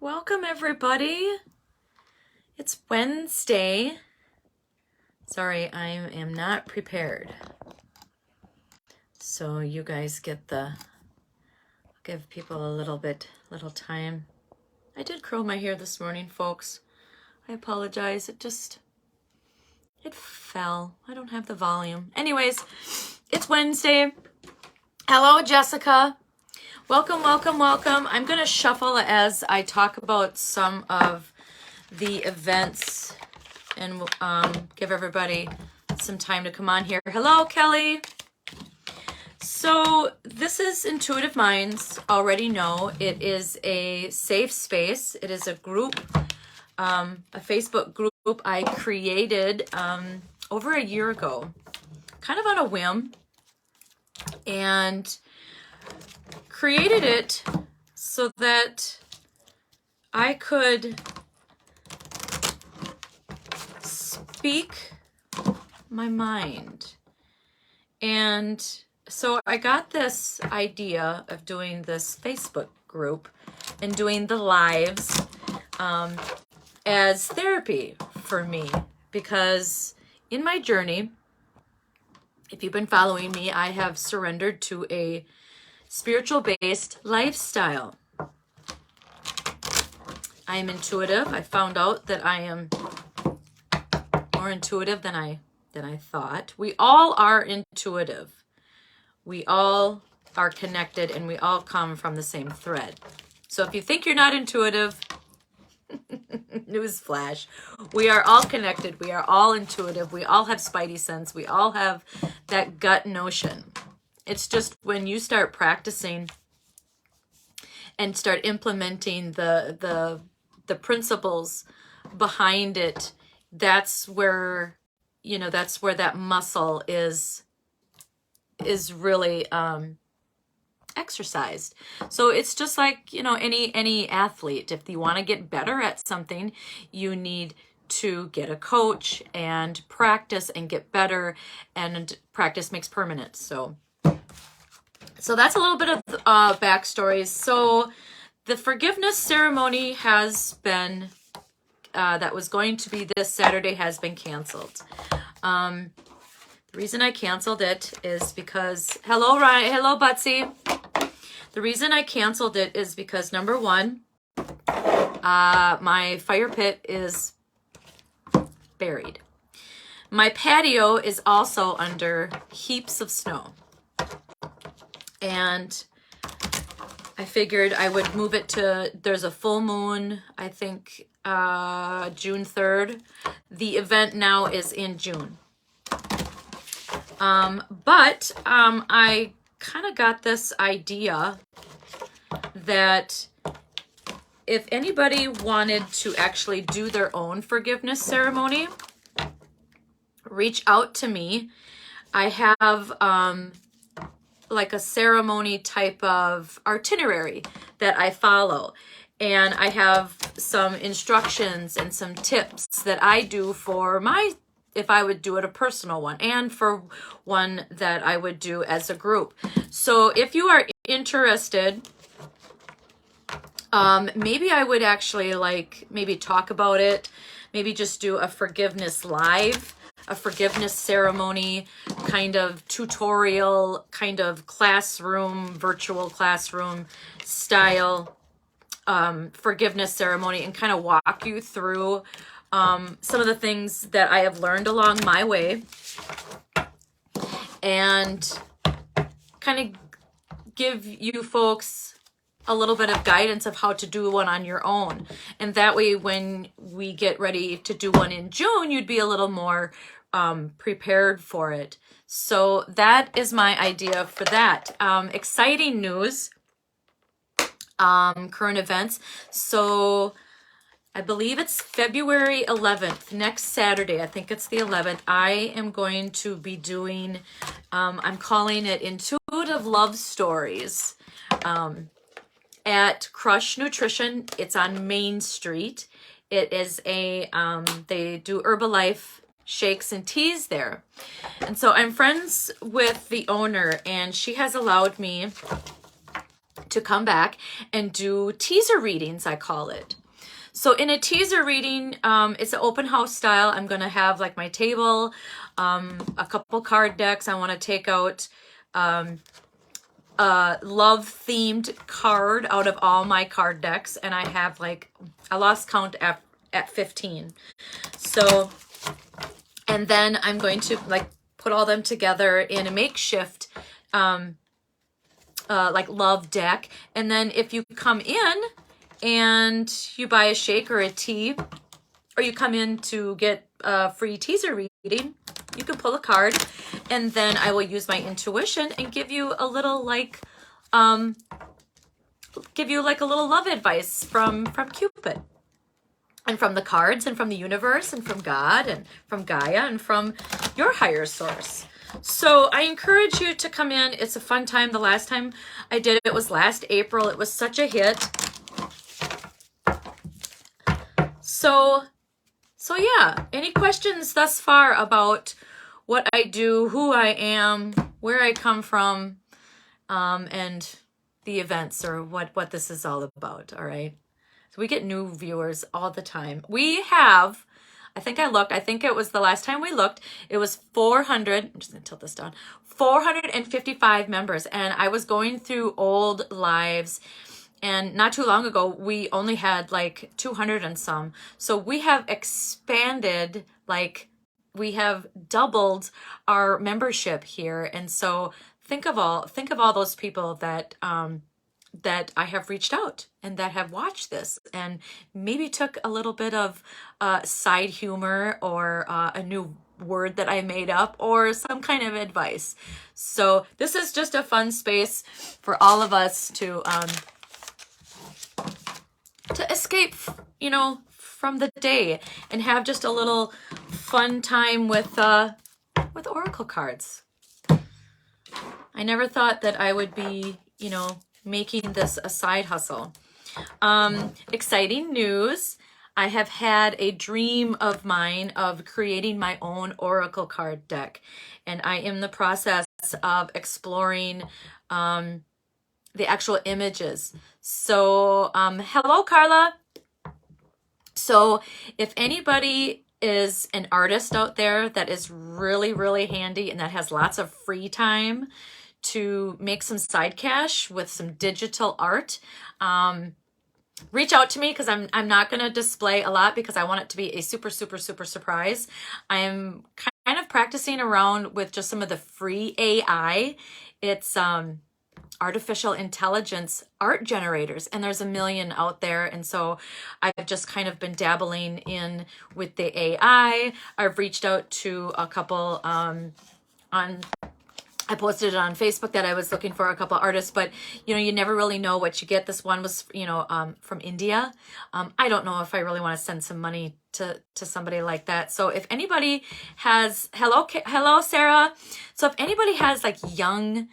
Welcome everybody. It's Wednesday. Sorry, I am not prepared. So you guys get give people a little time. I did curl my hair this morning, folks. I apologize. It fell. I don't have the volume. Anyways, it's Wednesday. Hello, Jessica. Welcome, welcome, welcome. I'm going to shuffle as I talk about some of the events and give everybody some time to come on here. Hello, Kelly. So this is Intuitive Minds. Already know it is a safe space. It is a group, a Facebook group I created over a year ago, kind of on a whim, and created it so that I could speak my mind. And so I got this idea of doing this Facebook group and doing the lives as therapy for me, because in my journey, if you've been following me, I have surrendered to a spiritual-based lifestyle. I am intuitive. I found out that I am more intuitive than I thought. We all are intuitive. We all are connected, and we all come from the same thread. So if you think you're not intuitive, newsflash, we are all connected. We are all intuitive. We all have spidey sense. We all have that gut notion. It's just when you start practicing and start implementing the principles behind it, that's where, that's where that muscle is really exercised. So it's just like, any athlete. If you want to get better at something, you need to get a coach and practice and get better, and practice makes permanent. So that's a little bit of backstory. So the forgiveness ceremony has been, that was going to be this Saturday, has been canceled. The reason I canceled it is because, hello, Ryan, hello, Butsy. The reason I canceled it is because, number one, my fire pit is buried. My patio is also under heaps of snow. And I figured I would move it to, there's a full moon, I think June 3rd. The event now is in June. But I kind of got this idea that if anybody wanted to actually do their own forgiveness ceremony, reach out to me. I have like a ceremony type of itinerary that I follow. And I have some instructions and some tips that I do for if I would do it a personal one, and for one that I would do as a group. So if you are interested, maybe I would actually maybe talk about it, maybe just do a forgiveness live, a forgiveness ceremony, kind of tutorial, kind of classroom, virtual classroom style forgiveness ceremony, and kind of walk you through some of the things that I have learned along my way, and kind of give you folks a little bit of guidance of how to do one on your own. And that way, when we get ready to do one in June, you'd be a little more prepared for it. So that is my idea for that. Exciting news, current events. So I believe it's February 11th, next Saturday. I think it's the 11th. I am going to be doing, I'm calling it Intuitive Love Stories at Crush Nutrition. It's on Main Street. It is they do Herbalife shakes and teas there. And so I'm friends with the owner, and she has allowed me to come back and do teaser readings, I call it. So in a teaser reading, it's an open house style. I'm going to have like my table, a couple card decks. I want to take out a love themed card out of all my card decks. And I have like, I lost count at 15. So, and then I'm going to like put all them together in a makeshift like love deck. And then if you come in and you buy a shake or a tea, or you come in to get a free teaser reading, you can pull a card, and then I will use my intuition and give you a little like a little love advice from Cupid, and from the cards, and from the universe, and from God, and from Gaia, and from your higher source. So I encourage you to come in. It's a fun time. The last time I did it was last April. It was such a hit. So yeah, any questions thus far about what I do, who I am, where I come from, and the events, or what this is all about, all right? So we get new viewers all the time. We have, I think it was the last time we looked, it was 400, I'm just gonna tilt this down, 455 members, and I was going through old lives, and not too long ago, we only had like 200 and some. So we have expanded, like we have doubled our membership here. And so think of all those people that that I have reached out and that have watched this and maybe took a little bit of side humor, or a new word that I made up, or some kind of advice. So this is just a fun space for all of us to escape, you know, from the day and have just a little fun time with oracle cards. I never thought that I would be, you know, making this a side hustle. Exciting news. I have had a dream of mine of creating my own oracle card deck, and I am in the process of exploring the actual images. So, hello, Carla. So if anybody is an artist out there that is really, really handy and that has lots of free time to make some side cash with some digital art, reach out to me, because I'm not going to display a lot because I want it to be a super, super, super surprise. I'm kind of practicing around with just some of the free AI. It's artificial intelligence art generators, and there's a million out there. And so I've just kind of been dabbling in with the AI. I've reached out to a couple I posted it on Facebook that I was looking for a couple artists, but you know, you never really know what you get. This one was, you know, from India. I don't know if I really want to send some money to somebody like that. So if anybody has, hello, Sarah. So if anybody has like young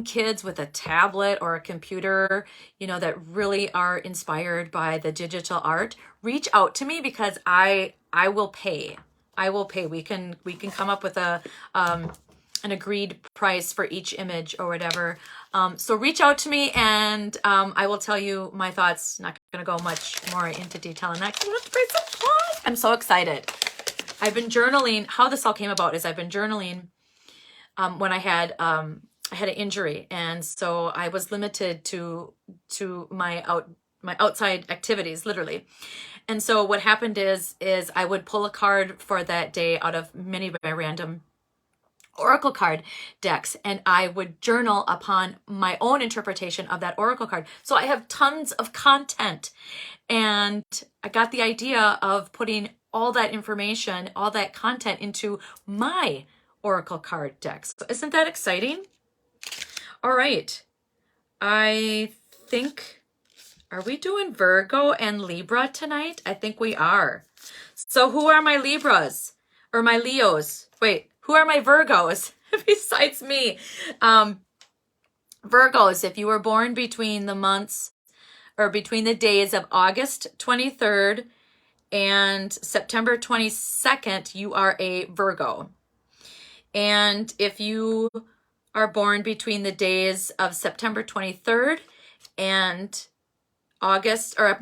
kids with a tablet or a computer, you know, that really are inspired by the digital art, reach out to me, because I will pay. I will pay. We can come up with an agreed price for each image or whatever. So reach out to me, and I will tell you my thoughts. Not going to go much more into detail on that, because we have to pray some fun. I'm so excited. I've been journaling. How this all came about is I've been journaling when I had an injury, and so I was limited to my outside activities, literally. And so what happened is I would pull a card for that day out of many of my random oracle card decks, and I would journal upon my own interpretation of that oracle card. So I have tons of content, and I got the idea of putting all that information, all that content into my oracle card decks. So isn't that exciting? All right. I think, are we doing Virgo and Libra tonight? I think we are. So who are my Libras or my Leos? Wait, who are my Virgos besides me? Virgos, if you were born between the months or between the days of August 23rd and September 22nd, you are a Virgo. And if you are born between the days of September 23rd and October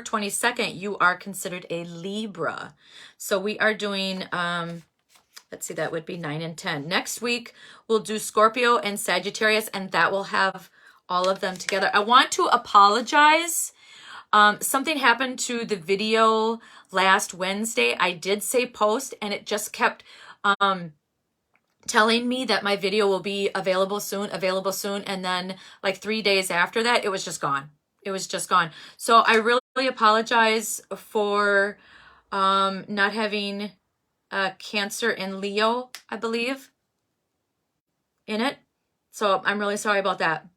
22nd, you are considered a Libra. So we are doing, let's see, that would be 9 and 10. Next week, we'll do Scorpio and Sagittarius, and that will have all of them together. I want to apologize. Something happened to the video last Wednesday. I did say post, and it just kept telling me that my video will be available soon. And then like 3 days after that, it was just gone. It was just gone. So I really apologize for not having Cancer and Leo, I believe, in it. So I'm really sorry about that.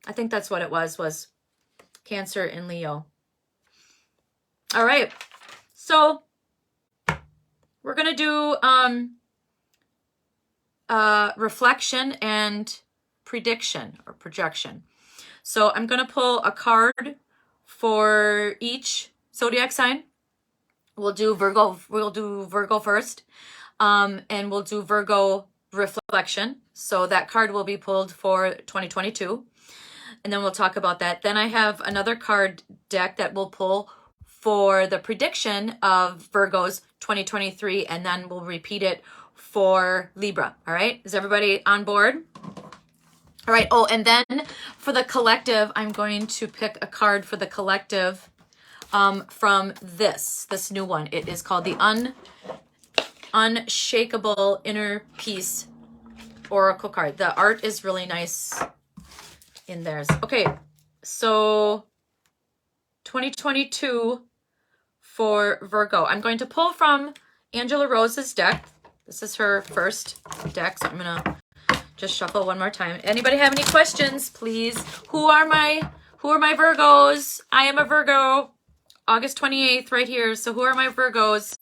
I think that's what it was Cancer and Leo. All right. So we're going to do reflection and prediction or projection. So I'm going to pull a card for each zodiac sign. We'll do Virgo first, and we'll do Virgo reflection. So that card will be pulled for 2022, and then we'll talk about that. Then I have another card deck that we'll pull for the prediction of Virgo's 2023, and then we'll repeat it for Libra. All right, is everybody on board? All right. Oh, and then for the collective, I'm going to pick a card for the collective from this new one. It is called the Unshakable Inner Peace Oracle card. The art is really nice in theirs. Okay, so 2022 for Virgo. I'm going to pull from Angela Rose's deck. This is her first deck, so I'm going to just shuffle one more time. Anybody have any questions, please? Who are my Virgos? I am a Virgo. August 28th right here. So who are my Virgos?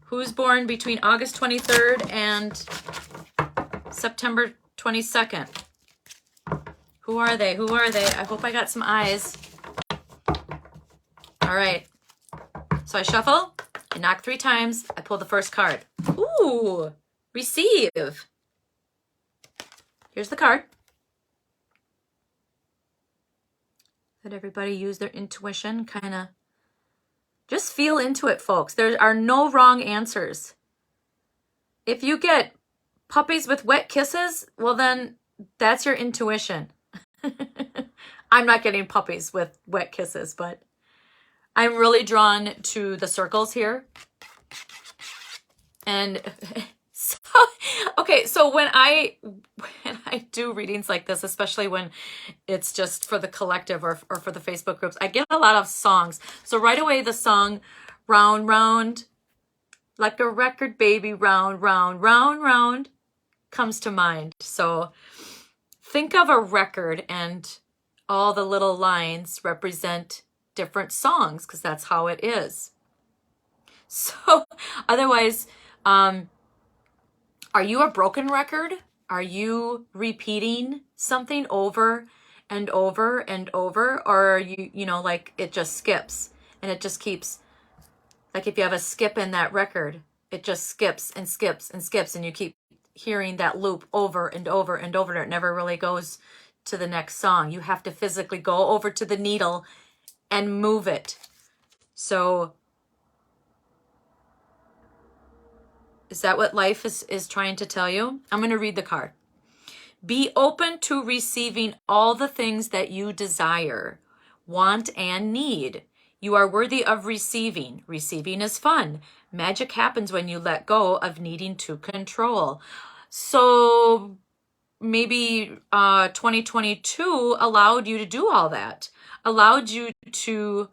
Who's born between August 23rd and September 22nd? Who are they? Who are they? I hope I got some eyes. All right. So I shuffle, I knock 3 times, I pull the first card. Ooh, receive. Here's the card. Let everybody use their intuition, kind of just feel into it, folks. There are no wrong answers. If you get puppies with wet kisses, well then that's your intuition. I'm not getting puppies with wet kisses, but I'm really drawn to the circles here. And so, okay, so when I do readings like this, especially when it's just for the collective or for the Facebook groups, I get a lot of songs. So right away, the song Round, Round, like a record, baby, round, round, round, round comes to mind. So think of a record and all the little lines represent different songs because that's how it is. So otherwise, are you a broken record? Are you repeating something over and over and over? Or are you know, like it just skips and it just keeps, like if you have a skip in that record, it just skips and skips and skips and you keep hearing that loop over and over and over and it never really goes to the next song. You have to physically go over to the needle and move it. So is that what life is trying to tell you? I'm going to read the card. Be open to receiving all the things that you desire, want, and need. You are worthy of receiving. Receiving is fun. Magic happens when you let go of needing to control. So maybe 2022 allowed you to do all that. Allowed you to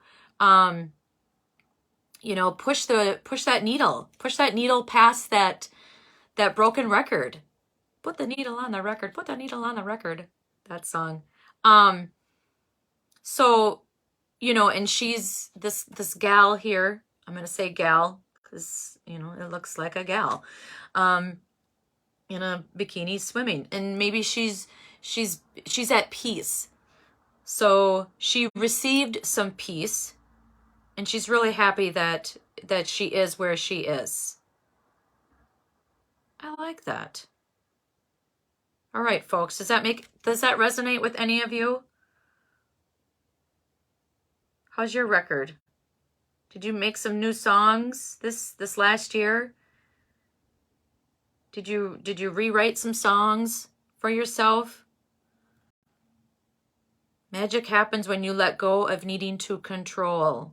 you know, push that needle past that broken record. Put the needle on the record. Put the needle on the record. That song. So, you know, and she's this gal here. I'm gonna say gal because you know it looks like a gal, in a bikini swimming, and maybe she's at peace. So she received some peace. And she's really happy that she is where she is. I like that. All right, folks, does that resonate with any of you? How's your record? Did you make some new songs this last year? Did you rewrite some songs for yourself? Magic happens when you let go of needing to control.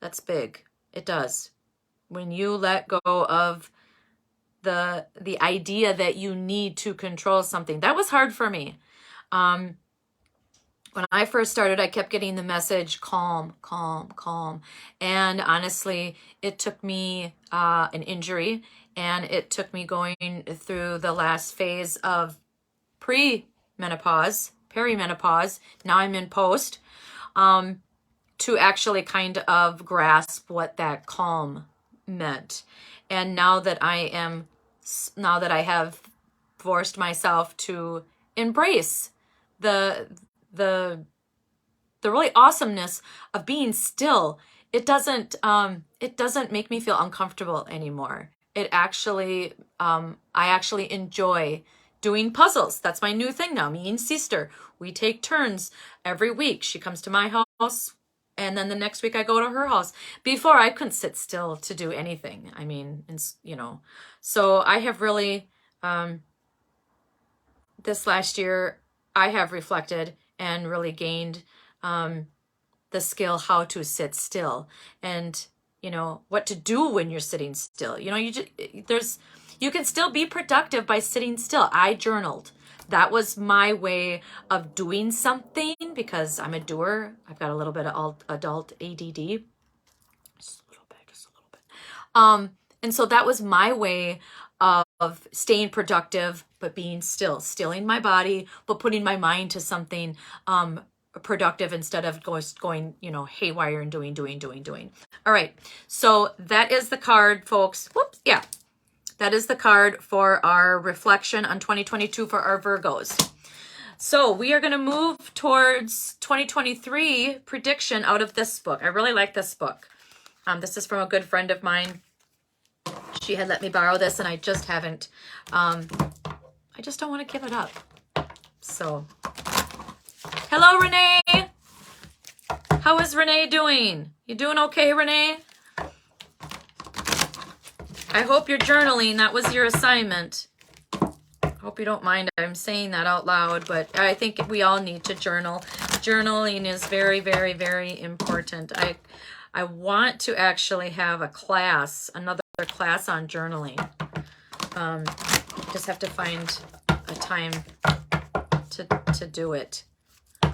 That's big. It does. When you let go of the idea that you need to control something. That was hard for me. When I first started, I kept getting the message, calm, calm, calm. And honestly, it took me an injury, and it took me going through the last phase of pre-menopause, perimenopause. Now I'm in post, to actually kind of grasp what that calm meant. And now that I have forced myself to embrace the really awesomeness of being still, it doesn't make me feel uncomfortable anymore. It actually, I actually enjoy doing puzzles. That's my new thing now. Me and sister, we take turns every week. She comes to my house, and then the next week I go to her house. Before, I couldn't sit still to do anything. I mean, so I have really, this last year, I have reflected and really gained the skill how to sit still, and what to do when you're sitting still. You can still be productive by sitting still. I journaled. That was my way of doing something, because I'm a doer. I've got a little bit of adult ADD, just a little bit. And so that was my way of staying productive, but being still, stilling my body, but putting my mind to something productive instead of going haywire and doing. All right, so that is the card, folks. Whoops, yeah, that is the card for our reflection on 2022 for our Virgos. So we are going to move towards 2023 prediction out of this book. I really like this book. This is from a good friend of mine. She had let me borrow this, and I just haven't. I just don't want to give it up. So, hello, Renee. How is Renee doing? You doing okay, Renee? I hope you're journaling. That was your assignment. I hope you don't mind I'm saying that out loud, but I think we all need to journal. Journaling is very, very, very important. I want to actually have another class on journaling. Just have to find a time to do it.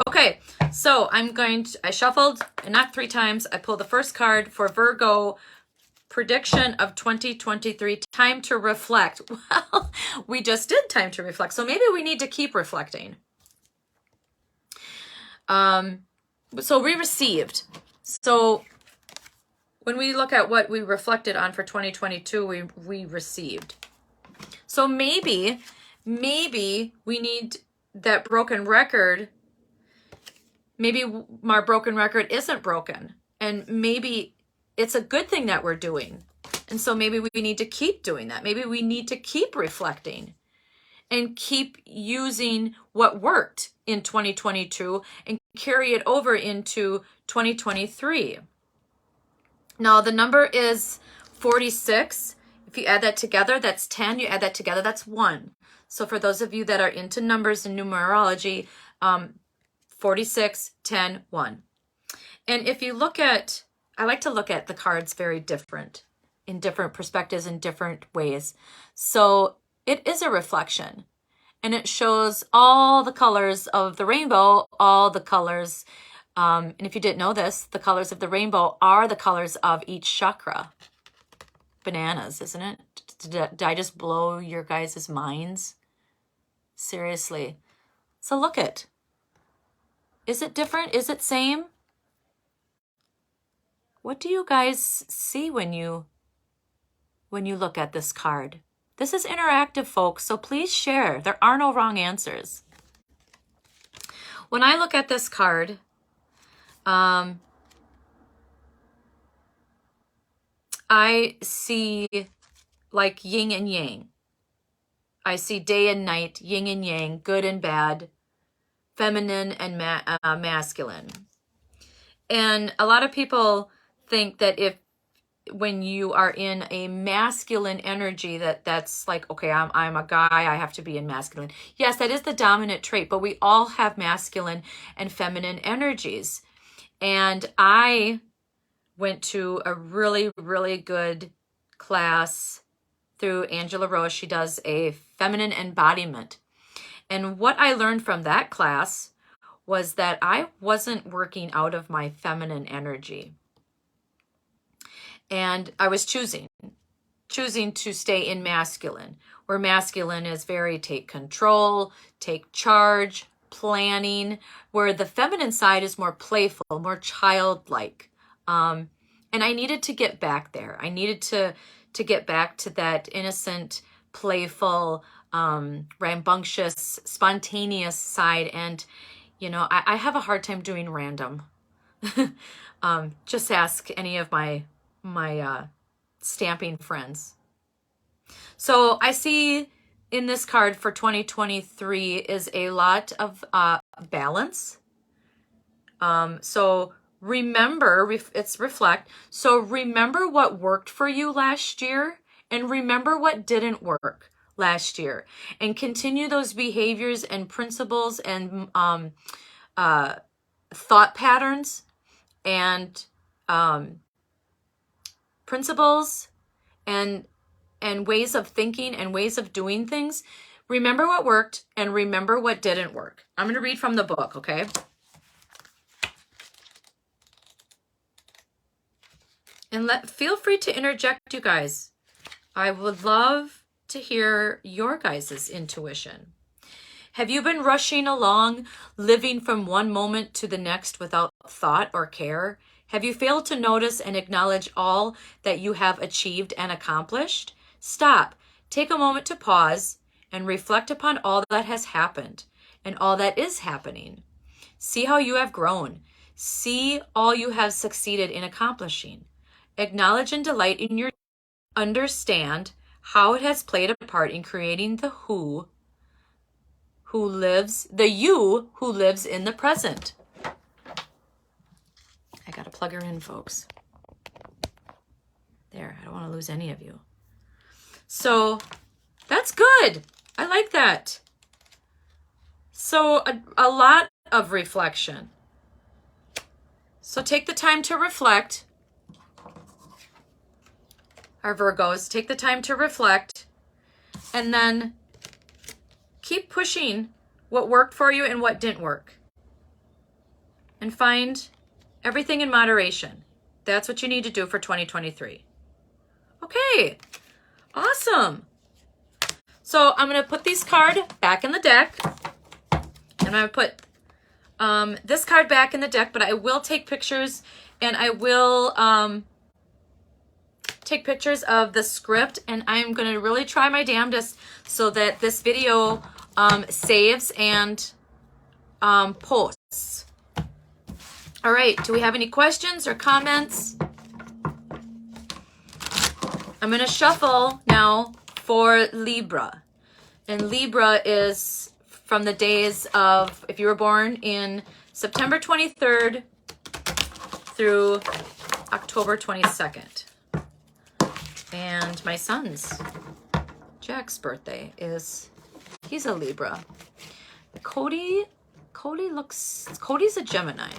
Okay, so I shuffled, and not 3 times. I pulled the first card for Virgo prediction of 2023, time to reflect. Well, we just did time to reflect, so maybe we need to keep reflecting. So we received. So when we look at what we reflected on for 2022, we received. So maybe we need that broken record. Maybe our broken record isn't broken, and maybe it's a good thing that we're doing. And so maybe we need to keep doing that. Maybe we need to keep reflecting and keep using what worked in 2022 and carry it over into 2023. Now, the number is 46. If you add that together, that's 10. You add that together, that's 1. So for those of you that are into numbers and numerology, 46, 10, 1. And if you look at, I like to look at the cards very different, in different perspectives, in different ways. So it is a reflection, and it shows all the colors of the rainbow, all the colors. And if you didn't know this, the colors of the rainbow are the colors of each chakra. Bananas, isn't it? Did I just blow your guys' minds? Seriously. So look it. Is it different? Is it same? What do you guys see when you look at this card? This is interactive, folks, so please share. There are no wrong answers. When I look at this card, I see like yin and yang. I see day and night, yin and yang, good and bad, feminine and masculine. And a lot of people think that when you are in a masculine energy, that's like, okay, I'm a guy, I have to be in masculine. Yes, that is the dominant trait, but we all have masculine and feminine energies. And I went to a really, really good class through Angela Rose. She does a feminine embodiment. And what I learned from that class was that I wasn't working out of my feminine energy. And I was choosing to stay in masculine, where masculine is very take control, take charge, planning, where the feminine side is more playful, more childlike. And I needed to get back there. I needed to get back to that innocent, playful, rambunctious, spontaneous side. And, I have a hard time doing random. Just ask any of my stamping friends. So I see in this card for 2023 is a lot of balance. So remember, it's reflect. So remember what worked for you last year and remember what didn't work last year, and continue those behaviors and principles and thought patterns and principles and ways of thinking and ways of doing things. Remember what worked and remember what didn't work. I'm going to read from the book, okay? And feel free to interject, you guys. I would love to hear your guys' intuition. Have you been rushing along, living from one moment to the next without thought or care? Have you failed to notice and acknowledge all that you have achieved and accomplished? Stop, take a moment to pause, and reflect upon all that has happened and all that is happening. See how you have grown. See all you have succeeded in accomplishing. Acknowledge and delight in your understand how it has played a part in creating the you who lives in the present. I gotta plug her in, folks. There, I don't want to lose any of you. So that's good. I like that. So a lot of reflection. So take the time to reflect. Our Virgos, take the time to reflect, and then keep pushing what worked for you and what didn't work. And find everything in moderation. That's what you need to do for 2023. Okay, awesome. So I'm going to put these cards back in the deck. And I'm going to put this card back in the deck, but I will take pictures, and I will take pictures of the script, and I'm going to really try my damnedest so that this video saves and posts. All right, do we have any questions or comments? I'm going to shuffle now for Libra. And Libra is from the days of, if you were born in September 23rd through October 22nd. And my son's, Jack's birthday he's a Libra. Cody's a Gemini.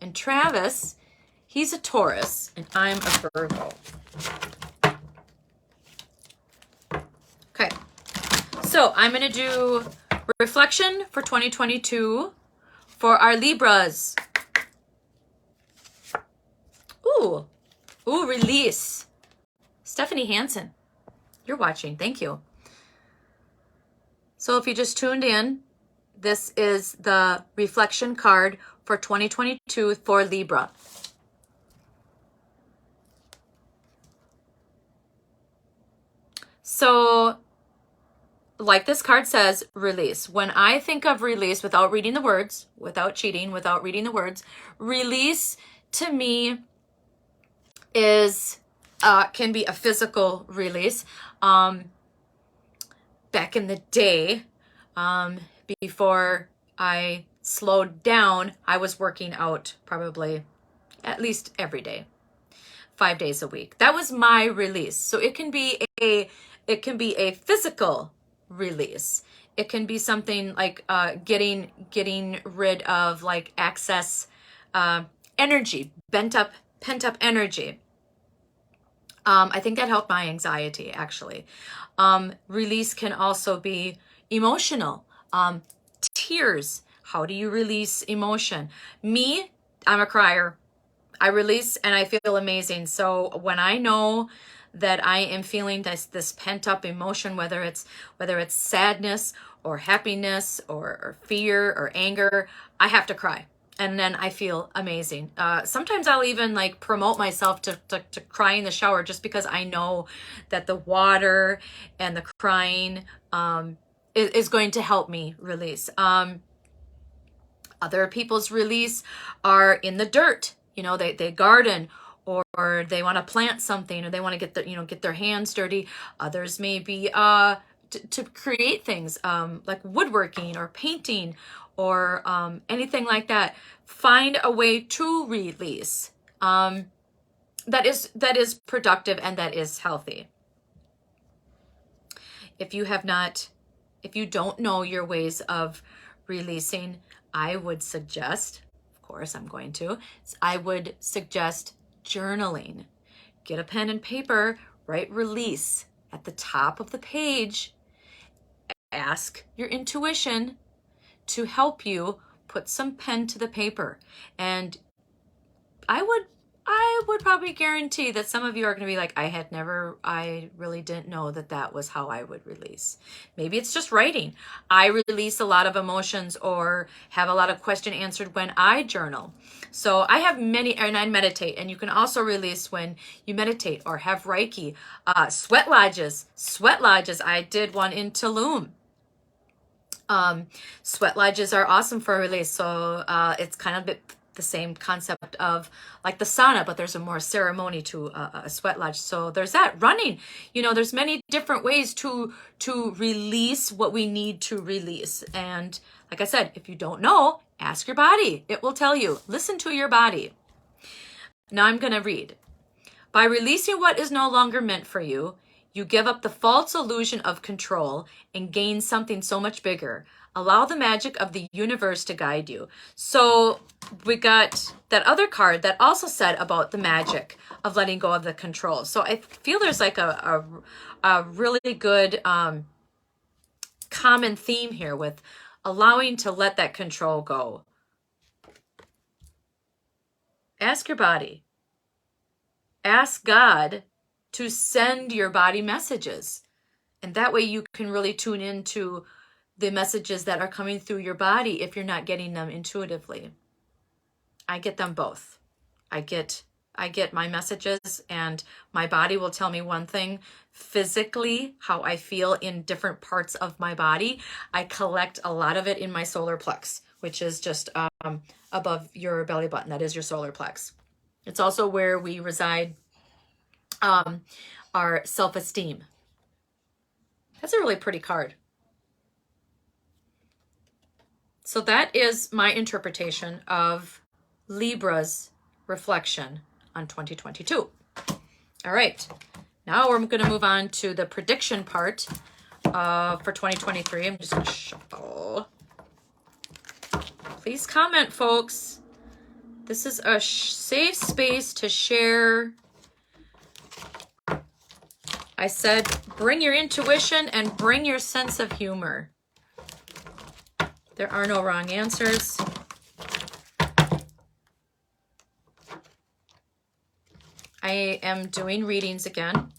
And Travis, he's a Taurus, and I'm a Virgo. Okay, so I'm going to do reflection for 2022 for our Libras. Ooh, release. Stephanie Hansen, you're watching. Thank you. So if you just tuned in, this is the reflection card for 2022 for Libra. So, like this card says, release. When I think of release, without reading the words, without cheating, without reading the words, release to me is can be a physical release. back in the day, before I slowed down, I was working out probably at least every day, 5 days a week. That was my release. So it can be a physical release. It can be something like getting rid of like excess energy, pent up energy. I think that helped my anxiety, actually. Release can also be emotional. Tears. How do you release emotion? Me, I'm a crier. I release and I feel amazing. So when I know that I am feeling this pent up emotion, whether it's sadness or happiness or fear or anger, I have to cry. And then I feel amazing. Sometimes I'll even like promote myself to cry in the shower, just because I know that the water and the crying is going to help me release. Other people's release are in the dirt. You know, they garden, or they want to plant something, or they want to get their hands dirty. Others may be to create things like woodworking or painting or anything like that. Find a way to release that is productive and that is healthy. If you don't know your ways of releasing, I would suggest, of course I would suggest journaling. Get a pen and paper, write release at the top of the page. Ask your intuition to help you put some pen to the paper. And I would probably guarantee that some of you are going to be like, I really didn't know that was how I would release. Maybe it's just writing. I release a lot of emotions or have a lot of question answered when I journal. So I have many, and I meditate, and you can also release when you meditate or have Reiki. Sweat lodges. I did one in Tulum. Sweat lodges are awesome for a release. So it's kind of the same concept of like the sauna, but there's a more ceremony to a sweat lodge. So there's that. Running, there's many different ways to release what we need to release. And like I said, if you don't know, ask your body. It will tell you. Listen to your body. Now I'm going to read. By releasing what is no longer meant for you, you give up the false illusion of control and gain something so much bigger. Allow the magic of the universe to guide you. So we got that other card that also said about the magic of letting go of the control. So I feel there's like a really good common theme here with allowing to let that control go. Ask your body. Ask God to send your body messages. And that way you can really tune into the messages that are coming through your body if you're not getting them intuitively. I get them both. I get my messages, and my body will tell me one thing physically, how I feel in different parts of my body. I collect a lot of it in my solar plex, which is just above your belly button. That is your solar plex. It's also where we reside our self-esteem. That's a really pretty card. So that is my interpretation of Libra's reflection on 2022. All right, now we're going to move on to the prediction part for 2023. I'm just going to shuffle. Please comment, folks. This is a safe space to share. I said, bring your intuition and bring your sense of humor. There are no wrong answers. I am doing readings again.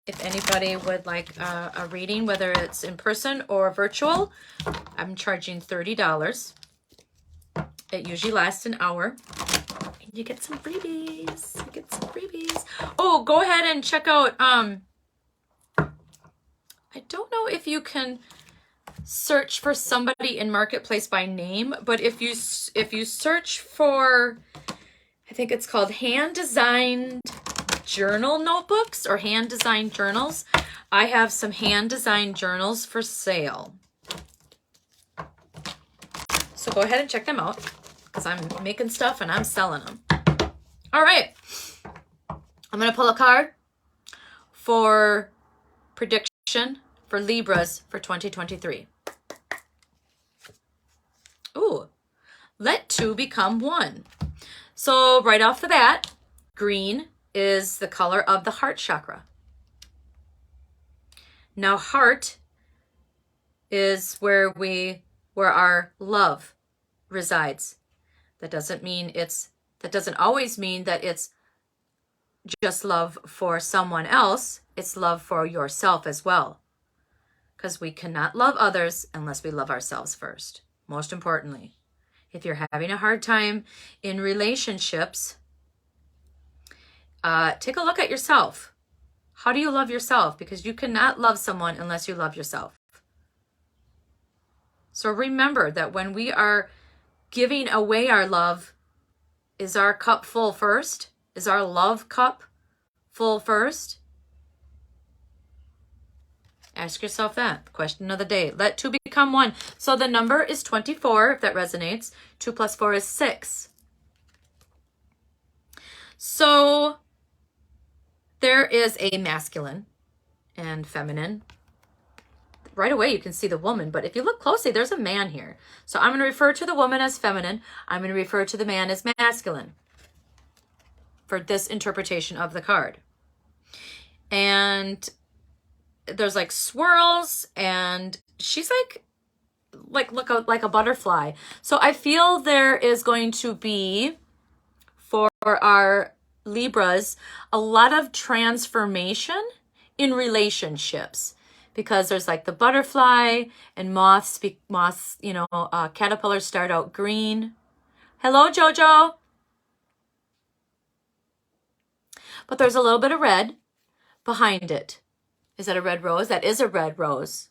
If anybody would like a reading, whether it's in person or virtual, I'm charging $30. It usually lasts an hour. And you get some freebies. Oh, go ahead and check out. I don't know if you can search for somebody in Marketplace by name, but if you search for, I think it's called hand designed journal notebooks or hand-designed journals, I have some hand-designed journals for sale. So go ahead and check them out because I'm making stuff and I'm selling them. All right. I'm going to pull a card for prediction for Libras for 2023. Ooh, let two become one. So right off the bat, green is the color of the heart chakra. Now heart is where our love resides. That doesn't always mean that it's just love for someone else. It's love for yourself as well. Because we cannot love others unless we love ourselves first. Most importantly, if you're having a hard time in relationships, take a look at yourself. How do you love yourself? Because you cannot love someone unless you love yourself. So remember that when we are giving away our love, is our cup full first? Is our love cup full first? Ask yourself that. Question of the day. Let two become one. So the number is 24, if that resonates. 2 plus 4 is 6. So there is a masculine and feminine. Right away you can see the woman, but if you look closely, there's a man here. So I'm going to refer to the woman as feminine. I'm going to refer to the man as masculine for this interpretation of the card. And there's like swirls, and she's like a butterfly. So I feel there is going to be, for our Libras, a lot of transformation in relationships, because there's like the butterfly and moths, caterpillars start out green. Hello, Jojo. But there's a little bit of red behind it. Is that a red rose? That is a red rose.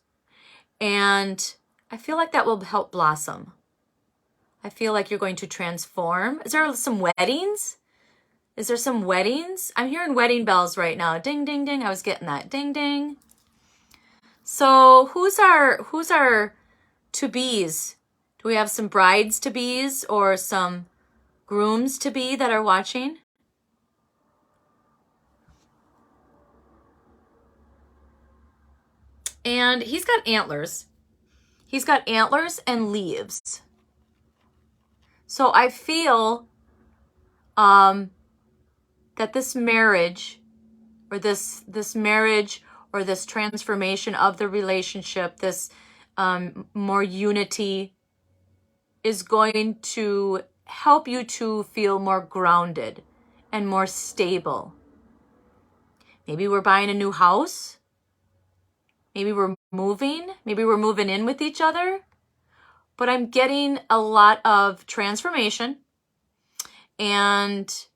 And I feel like that will help blossom. I feel like you're going to transform. Is there some weddings? Is there some weddings? I'm hearing wedding bells right now. Ding, ding, ding. I was getting that. Ding, ding. So who's our to-bees? Do we have some brides to-bees or some grooms to-be that are watching? And he's got antlers. He's got antlers and leaves. So I feel that this marriage or this marriage or this transformation of the relationship, this more unity, is going to help you to feel more grounded and more stable. Maybe we're buying a new house. Maybe we're moving. Maybe we're moving in with each other. But I'm getting a lot of transformation and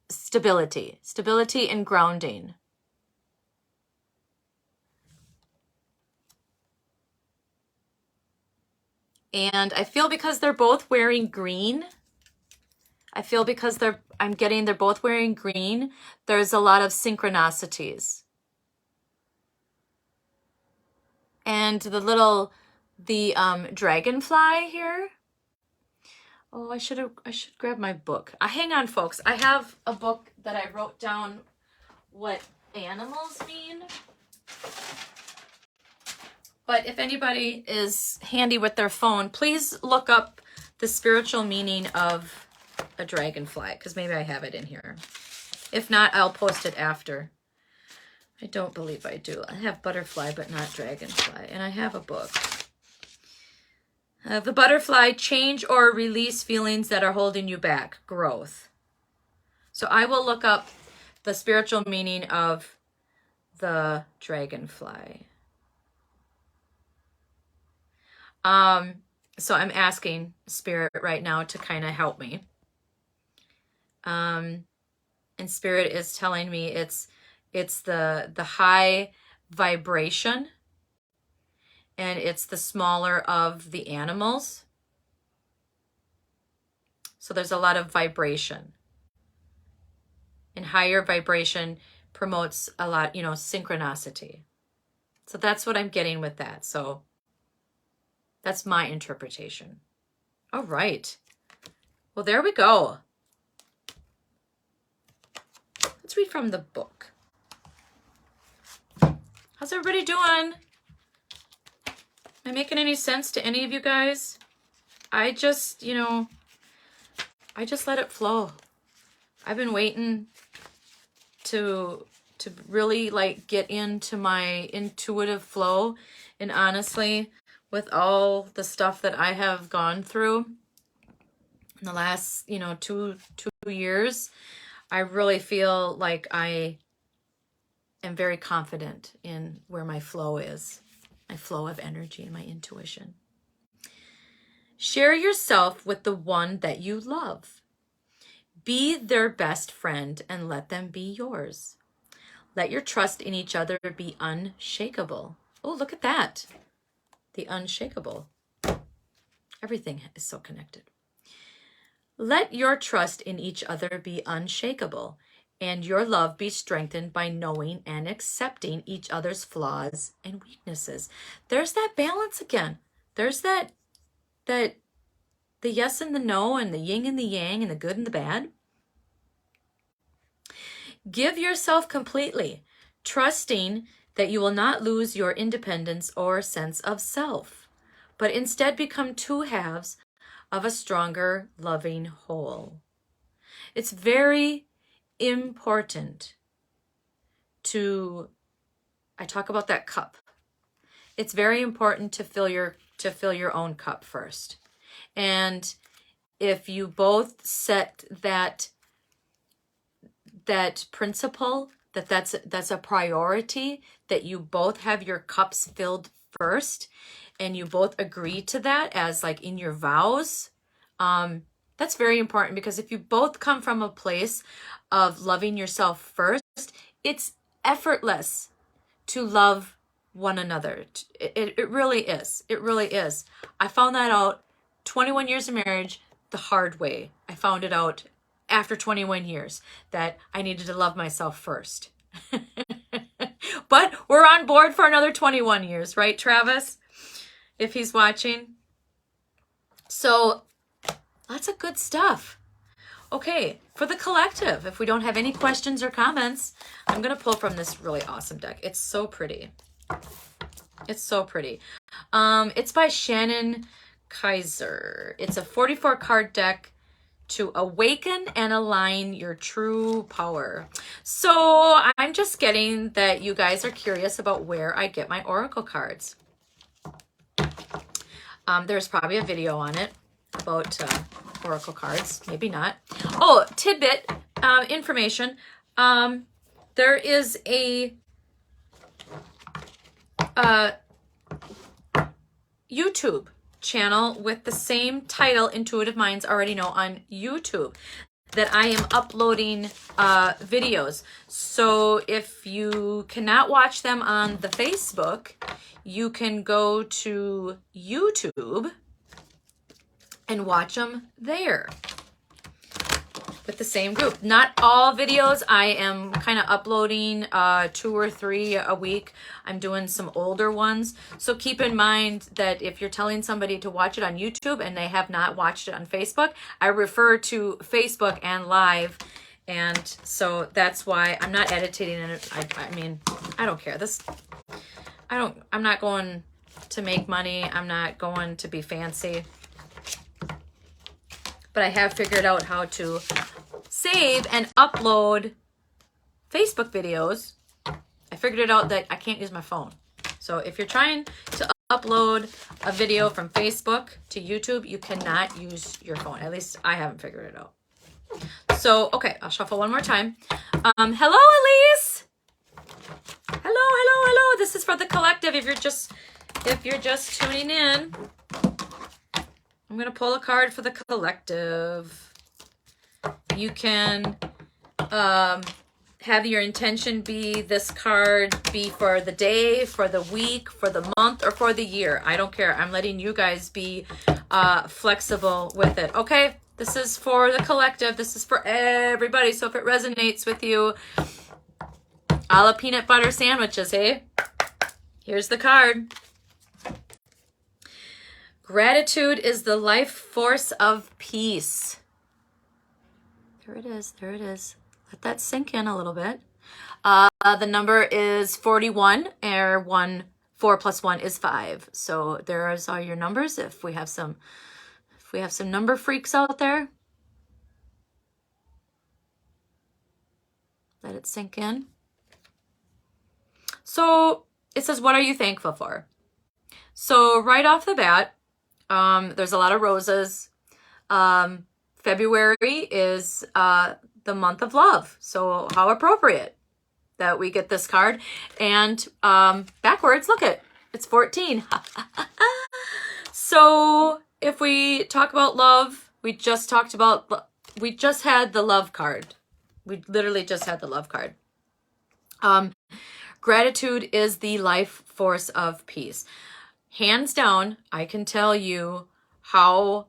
stability and grounding. And I feel because they're both wearing green, they're both wearing green, there's a lot of synchronicities. And the dragonfly here. Oh, I should grab my book. Hang on, folks. I have a book that I wrote down what animals mean. But if anybody is handy with their phone, please look up the spiritual meaning of a dragonfly, because maybe I have it in here. If not, I'll post it after. I don't believe I do. I have butterfly, but not dragonfly. And I have a book. The butterfly, change or release feelings that are holding you back. Growth. So I will look up the spiritual meaning of the dragonfly. So I'm asking Spirit right now to kind of help me. And Spirit is telling me it's the high vibration, and it's the smaller of the animals. So there's a lot of vibration. and higher vibration promotes a lot, synchronicity. So that's what I'm getting with that. So that's my interpretation. All right. Well, there we go. Let's read from the book. How's everybody doing? Am I making any sense to any of you guys? I just, I just let it flow. I've been waiting to really like get into my intuitive flow. And honestly, with all the stuff that I have gone through in the last, 2 years, I really feel like I am very confident in where my flow is, my flow of energy and my intuition. Share yourself with the one that you love. Be their best friend and let them be yours. Let your trust in each other be unshakable. Oh, look at that. The unshakable. Everything is so connected. Let your trust in each other be unshakable, and your love be strengthened by knowing and accepting each other's flaws and weaknesses. There's that balance again. There's that the yes and the no, and the yin and the yang, and the good and the bad. Give yourself completely, trusting that you will not lose your independence or sense of self, but instead become two halves of a stronger, loving whole. It's very important I talk about that cup. It's very important to fill your own cup first. And if you both set that principle, that's a priority, that you both have your cups filled first, and you both agree to that as like in your vows, that's very important, because if you both come from a place of loving yourself first, it's effortless to love one another. It really is. It really is. I found that out 21 years of marriage the hard way. I found it out after 21 years that I needed to love myself first. But we're on board for another 21 years, right, Travis? If he's watching. So lots of good stuff. Okay, for the collective, if we don't have any questions or comments, I'm going to pull from this really awesome deck. It's so pretty. It's so pretty. It's by Shannon Kaiser. It's a 44 card deck to awaken and align your true power. So I'm just getting that you guys are curious about where I get my oracle cards. There's probably a video on it about oracle cards. Maybe not. Oh, tidbit information. There is a YouTube channel with the same title Intuitive Minds Already Know on YouTube that I am uploading videos. So if you cannot watch them on the Facebook, you can go to YouTube and watch them there with the same group. Not all videos. I am kind of uploading 2 or 3 a week. I'm doing some older ones. So keep in mind that if you're telling somebody to watch it on YouTube and they have not watched it on Facebook, I refer to Facebook and live. And so that's why I'm not editing it. I mean, I don't care. I'm not going to make money. I'm not going to be fancy. But I have figured out how to save and upload Facebook videos. I figured it out that I can't use my phone. So if you're trying to upload a video from Facebook to YouTube, you cannot use your phone. At least I haven't figured it out. So, okay, I'll shuffle one more time. Hello, Elise. Hello. This is for the collective. If you're just tuning in, I'm going to pull a card for the collective. You can have your intention be this card be for the day, for the week, for the month, or for the year. I don't care. I'm letting you guys be flexible with it. Okay, This is for the collective. This is for everybody. So if it resonates with you, a la peanut butter sandwiches, hey? Here's the card. Gratitude is the life force of peace. There it is. There it is. Let that sink in a little bit. The number is 41, or 4 plus 1 is 5. So there's all your numbers. If we have some number freaks out there, let it sink in. So it says, what are you thankful for? So right off the bat, there's a lot of roses. February is the month of love. So how appropriate that we get this card. And backwards, look it, it's 14. So if we talk about love, we just had the love card. We literally just had the love card. Gratitude is the life force of peace. Hands down, I can tell you how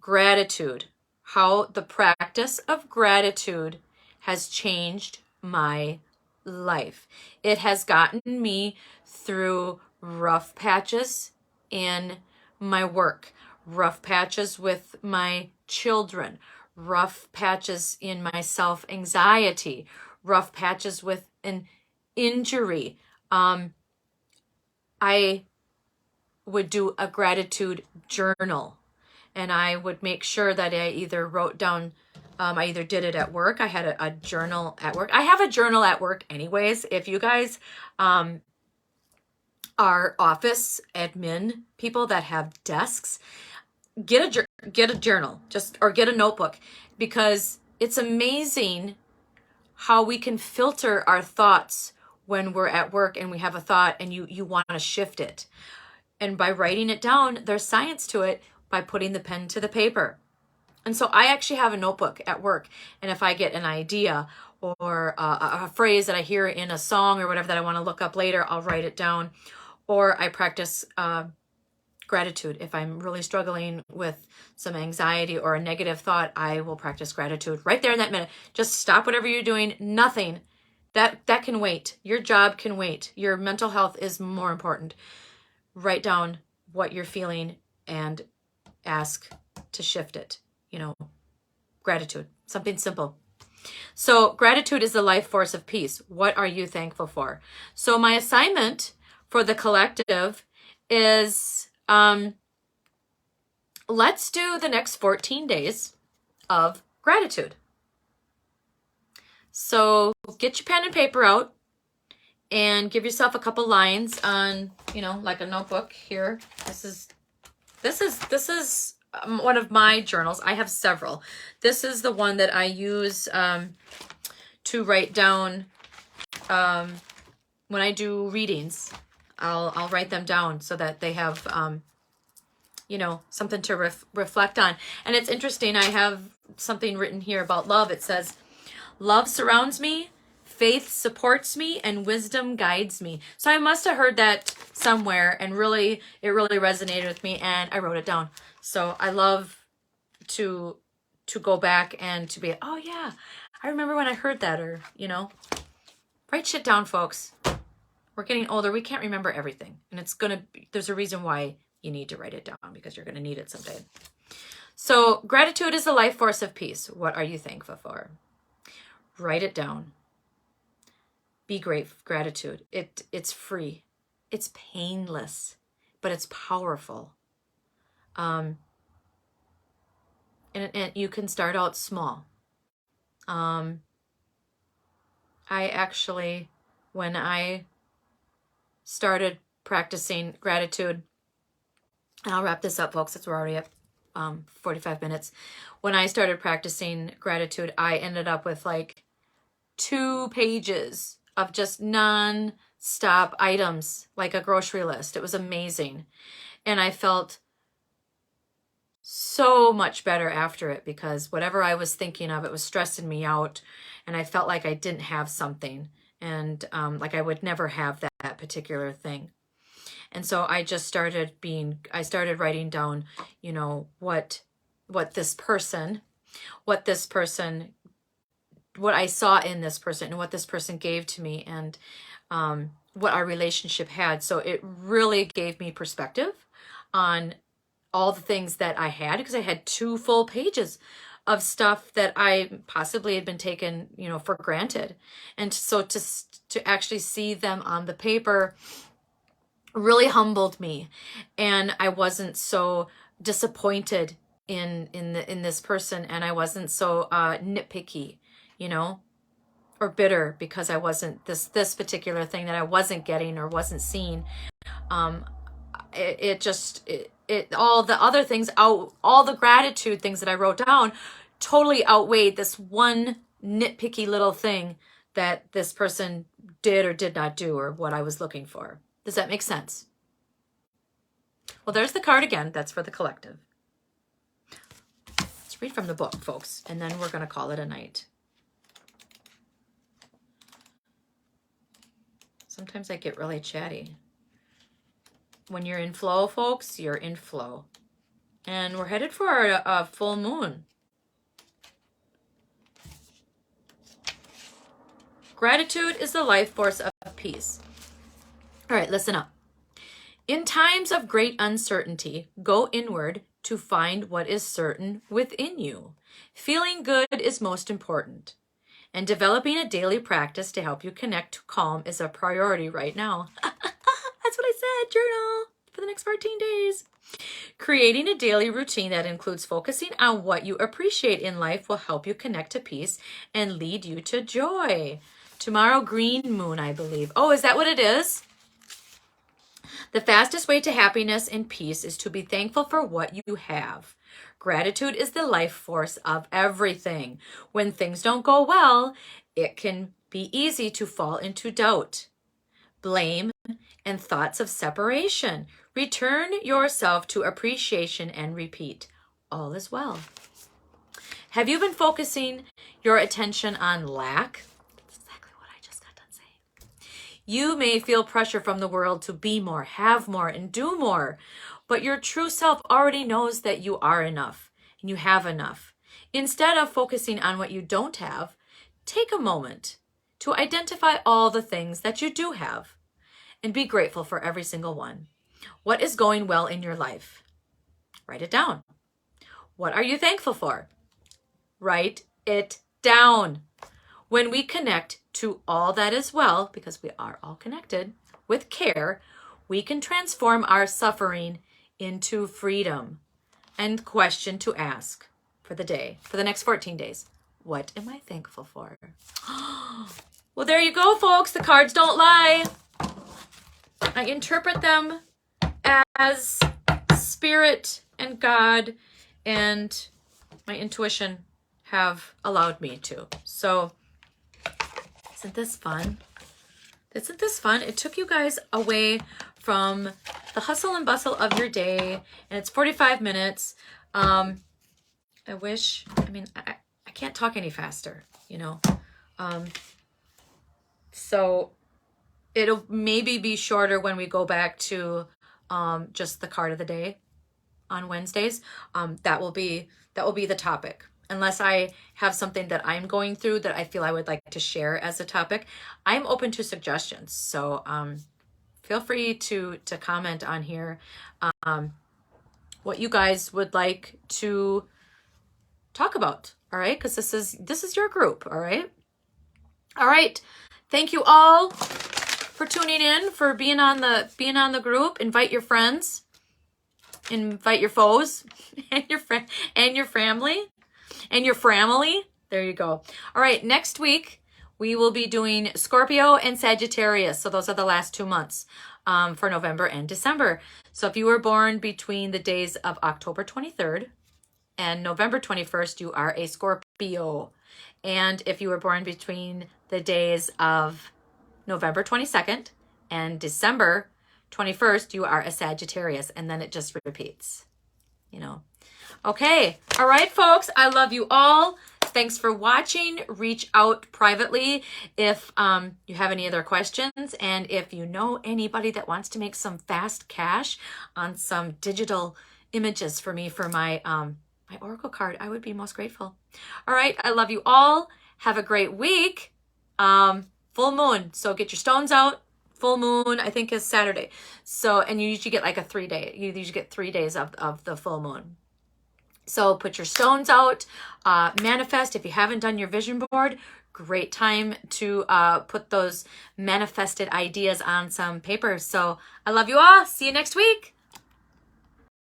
the practice of gratitude has changed my life. It has gotten me through rough patches in my work, rough patches with my children, rough patches in my self-anxiety, rough patches with an injury. I would do a gratitude journal, and I would make sure that I either wrote down, I either did it at work. I had a journal at work. I have a journal at work anyways. If you guys are office admin people that have desks, get a journal, or get a notebook, because it's amazing how we can filter our thoughts when we're at work and we have a thought and you want to shift it. And by writing it down, there's science to it, by putting the pen to the paper. And so I actually have a notebook at work. And if I get an idea or a phrase that I hear in a song or whatever that I want to look up later, I'll write it down. Or I practice gratitude. If I'm really struggling with some anxiety or a negative thought, I will practice gratitude right there in that minute. Just stop whatever you're doing. Nothing. That can wait. Your job can wait. Your mental health is more important. Write down what you're feeling and ask to shift it. Gratitude, something simple. So gratitude is the life force of peace. What are you thankful for? So my assignment for the collective is, let's do the next 14 days of gratitude. So get your pen and paper out and give yourself a couple lines on, like a notebook here. This is one of my journals. I have several. This is the one that I use to write down when I do readings. I'll write them down so that they have something to reflect on. And it's interesting. I have something written here about love. It says, "Love surrounds me, faith supports me, and wisdom guides me." So I must have heard that somewhere, and it really resonated with me, and I wrote it down. So I love to go back and to be, oh yeah, I remember when I heard that, or write shit down, folks. We're getting older. We can't remember everything, and there's a reason why you need to write it down, because you're gonna need it someday. So gratitude is the life force of peace. What are you thankful for? Write it down. Be grateful. Gratitude. It's free. It's painless, but it's powerful. And you can start out small. I actually, when I started practicing gratitude, and I'll wrap this up, folks, since we're already at 45 minutes. When I started practicing gratitude, I ended up with like 2 pages of just non-stop items, like a grocery list. It was amazing. And I felt so much better after it, because whatever I was thinking of, it was stressing me out, and I felt like I didn't have something, and like I would never have that particular thing. And so I just started writing down, what what this person, what I saw in this person and what this person gave to me, and what our relationship had. So it really gave me perspective on all the things that I had, because I had 2 full pages of stuff that I possibly had been taken, for granted. And so to actually see them on the paper really humbled me, and I wasn't so disappointed in this person, and I wasn't so nitpicky, or bitter because I wasn't this particular thing that I wasn't getting or wasn't seeing. It all the other things out, all the gratitude things that I wrote down totally outweighed this one nitpicky little thing that this person did or did not do, or what I was looking for. Does that make sense? Well, there's the card again. That's for the collective. Let's read from the book, folks, and then we're going to call it a night. Sometimes I get really chatty. When you're in flow, folks, you're in flow. And we're headed for a full moon. Gratitude is the life force of peace. All right, listen up. In times of great uncertainty, go inward to find what is certain within you. Feeling good is most important. And developing a daily practice to help you connect to calm is a priority right now. That's what I said, journal, for the next 14 days. Creating a daily routine that includes focusing on what you appreciate in life will help you connect to peace and lead you to joy. Tomorrow, green moon, I believe. Oh, is that what it is? The fastest way to happiness and peace is to be thankful for what you have. Gratitude is the life force of everything. When things don't go well, it can be easy to fall into doubt, blame, and thoughts of separation. Return yourself to appreciation and repeat, all is well. Have you been focusing your attention on lack? That's exactly what I just got done saying. You may feel pressure from the world to be more, have more, and do more, but your true self already knows that you are enough and you have enough. Instead of focusing on what you don't have, take a moment to identify all the things that you do have and be grateful for every single one. What is going well in your life? Write it down. What are you thankful for? Write it down. When we connect to all that is well, because we are all connected, with care, we can transform our suffering into freedom. And question to ask for the day, for the next 14 days. What am I thankful for? Well, there you go, folks. The cards don't lie. I interpret them as spirit and God and my intuition have allowed me to. So, isn't this fun? Isn't this fun? It took you guys away from the hustle and bustle of your day, and it's 45 minutes. I can't talk any faster, so it'll maybe be shorter when we go back to just the card of the day on Wednesdays. That will be the topic. Unless I have something that I'm going through that I feel I would like to share as a topic, I'm open to suggestions. So feel free to comment on here what you guys would like to talk about. All right, because this is your group. All right. Thank you all for tuning in, for being on the group. Invite your friends, invite your foes, and your family. And your family. There you go. All right, next week we will be doing Scorpio and Sagittarius. So those are the last 2 months for November and December. So if you were born between the days of October 23rd and November 21st, you are a Scorpio. And if you were born between the days of November 22nd and December 21st, you are a Sagittarius. And then it just repeats, Okay. All right, folks. I love you all. Thanks for watching. Reach out privately if you have any other questions. And if you know anybody that wants to make some fast cash on some digital images for me for my my oracle card, I would be most grateful. All right. I love you all. Have a great week. Full moon. So get your stones out. Full moon, I think, is Saturday. So, and you usually get like a 3-day. You usually get 3 days of the full moon. So put your stones out, manifest. If you haven't done your vision board, great time to put those manifested ideas on some paper. So I love you all. See you next week.